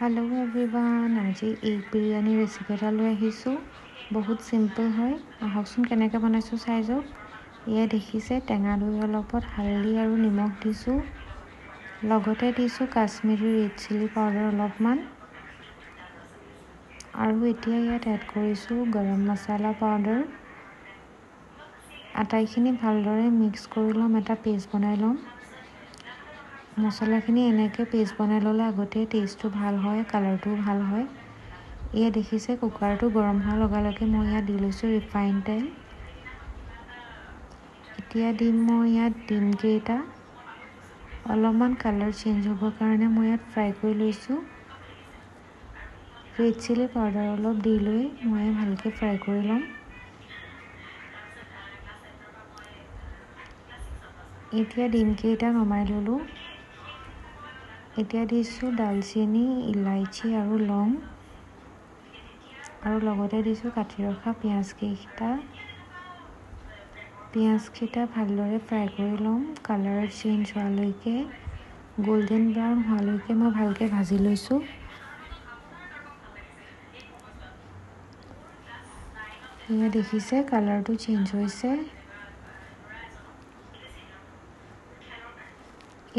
hello everyone आज egg biryani recipe এটা লৈ আহিছোঁ বহুত সিম্পল হয় আহকচোন কেনেকৈ বনাইছোঁ চাই যাওক এয়া দেখিছে টেঙা দৈ অলপত হালধি আৰু নিমখ দিছোঁ লগতে দিছোঁ কাশ্মীৰী ৰেড চিলি পাউডাৰ অলপমান আৰু এতিয়া ইয়াত এড কৰিছোঁ গৰম মছলা পাউডাৰ আটাইখিনি ভালদৰে মিক্স কৰি ল'ম এটা পেষ্ট বনাই ল'ম মছলাখিনি এনেকৈ পেষ্ট বনাই ল'লে আগতে টেষ্টটো ভাল হয় কালাৰটো ভাল হয় এয়া দেখিছে কুকাৰটো গৰম হোৱাৰ লগে লগে মই ইয়াত দি লৈছোঁ ৰিফাইন তেল এতিয়া দিম মই ইয়াত ডিমকেইটা অলপমান কালাৰ চেঞ্জ হ'বৰ কাৰণে মই ইয়াত ফ্ৰাই কৰি লৈছোঁ ৰেড চিলি পাউডাৰ অলপ দি লৈ মই ভালকৈ ফ্ৰাই কৰি ল'ম এতিয়া ডিমকেইটা নমাই ল'লোঁ এতিয়া দিছোঁ দালচেনি ইলাইচি আৰু লং আৰু লগতে দিছোঁ কাটি ৰখা পিঁয়াজকেইটা ভালদৰে ফ্ৰাই কৰি ল'ম কালাৰ চেঞ্জ হোৱালৈকে গোল্ডেন ব্ৰাউন হোৱালৈকে মই ভালকৈ ভাজি লৈছোঁ এয়া দেখিছে কালাৰটো চেঞ্জ হৈছে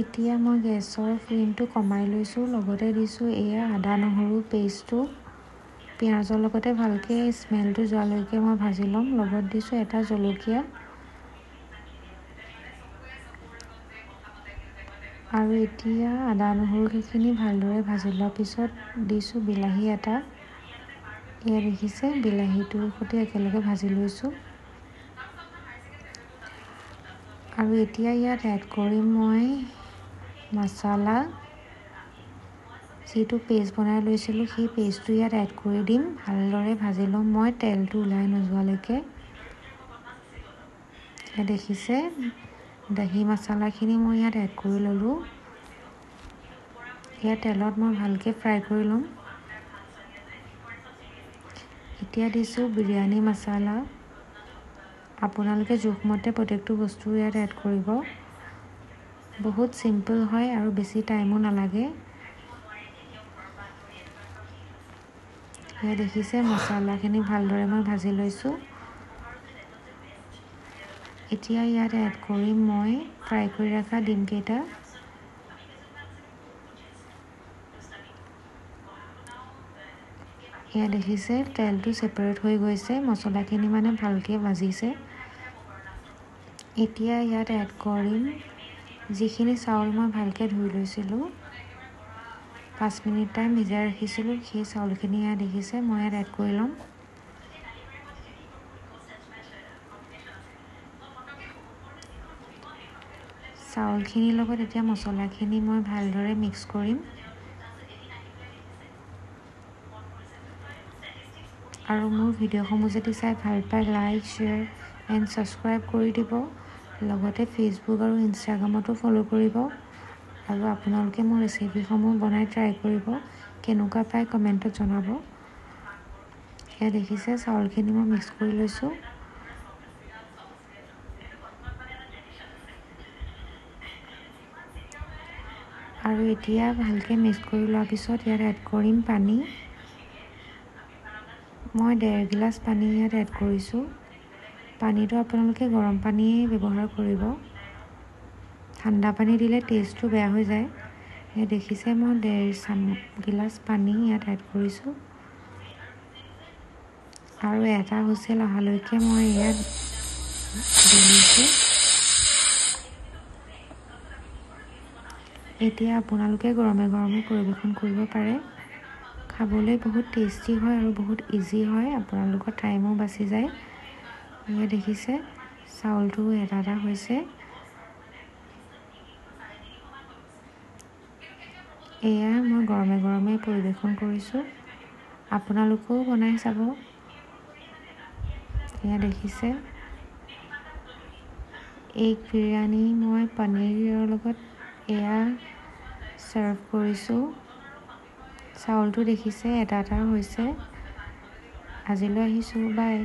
এতিয়া মই গেছৰ ফ্লেমটো কমাই লৈছোঁ লগতে দিছোঁ এয়া আদা নহৰু পেষ্টটো পিঁয়াজৰ লগতে ভালকৈ স্মেলটো যোৱালৈকে মই ভাজি ল'ম লগত দিছোঁ এটা জলকীয়া আৰু এতিয়া আদা নহৰুখিনি ভালদৰে ভাজি লোৱাৰ পিছত দিছোঁ বিলাহী এটা এয়া দেখিছে বিলাহীটোৰ সৈতে একেলগে ভাজি লৈছোঁ আৰু এতিয়া ইয়াত এড কৰিম মই মছলা যিটো পেষ্ট বনাই লৈছিলোঁ সেই পেষ্টটো ইয়াত এড কৰি দিম ভালদৰে ভাজি ল'ম মই তেলটো ওলাই নোযোৱালৈকে দেখিছে দহি মছলাখিনি মই ইয়াত এড কৰি ল'লোঁ ইয়াত তেলত মই ভালকৈ ফ্ৰাই কৰি ল'ম এতিয়া দিছোঁ বিৰিয়ানী মছলা আপোনালোকে জোখমতে প্ৰত্যেকটো বস্তু ইয়াত এড কৰিব বহুত সিম্পল হয় আৰু বেছি টাইমো নালাগে এয়া দেখিছে মছলাখিনি ভালদৰে মই ভাজি লৈছোঁ এতিয়া ইয়াত এড কৰিম মই ফ্ৰাই কৰি ৰখা ডিমকেইটা এয়া দেখিছে তেলটো ছেপাৰেট হৈ গৈছে মছলাখিনি মানে ভালকৈ ভাজিছে এতিয়া ইয়াত এড কৰিম যিখিনি চাউল মই ভালকৈ ধুই লৈছিলোঁ 5 মিনিট টাইম ভিজাই ৰাখিছিলোঁ সেই চাউলখিনি ইয়াত দেখিছে মই ইয়াত এড কৰি ল'ম চাউলখিনিৰ লগত এতিয়া মছলাখিনি মই ভালদৰে মিক্স কৰিম আৰু মোৰ ভিডিঅ'সমূহ যদি চাই ভাল পায় লাইক শ্বেয়াৰ এণ্ড ছাবস্ক্ৰাইব কৰি দিব লগতে ফেচবুক আৰু ইনষ্টাগ্ৰামতো ফ'ল' কৰিব আৰু আপোনালোকে মোৰ ৰেচিপিসমূহ বনাই ট্ৰাই কৰিব কেনেকুৱা পায় কমেণ্টত জনাব এয়া দেখিছে চাউলখিনি মই মিক্স কৰি লৈছোঁ আৰু এতিয়া ভালকৈ মিক্স কৰি লোৱাৰ পিছত ইয়াত এড কৰিম পানী মই 1.5 গিলাচ পানী ইয়াত এড কৰিছোঁ পানীটো আপোনালোকে গৰম পানীয়ে ব্যৱহাৰ কৰিব ঠাণ্ডা পানী দিলে টেষ্টটো বেয়া হৈ যায় এই দেখিছে মই 1.5 গিলাচ পানী ইয়াত এড কৰিছোঁ আৰু এটা হুইচেল অহালৈকে মই ইয়াত দিছোঁ এতিয়া আপোনালোকে গৰমে গৰমে পৰিৱেশন কৰিব পাৰে খাবলৈ বহুত টেষ্টি হয় আৰু বহুত ইজি হয় আপোনালোকৰ টাইমো বাচি যায় এয়া দেখিছে চাউলটো এটা হৈছে এয়া মই গৰমে গৰমে পৰিৱেশন কৰিছোঁ আপোনালোকেও বনাই চাব এয়া দেখিছে এগ বিৰিয়ানী মই পনীৰৰ লগত এয়া চাৰ্ভ কৰিছোঁ চাউলটো দেখিছে এটা হৈছে আজিলৈ আহিছোঁ বাই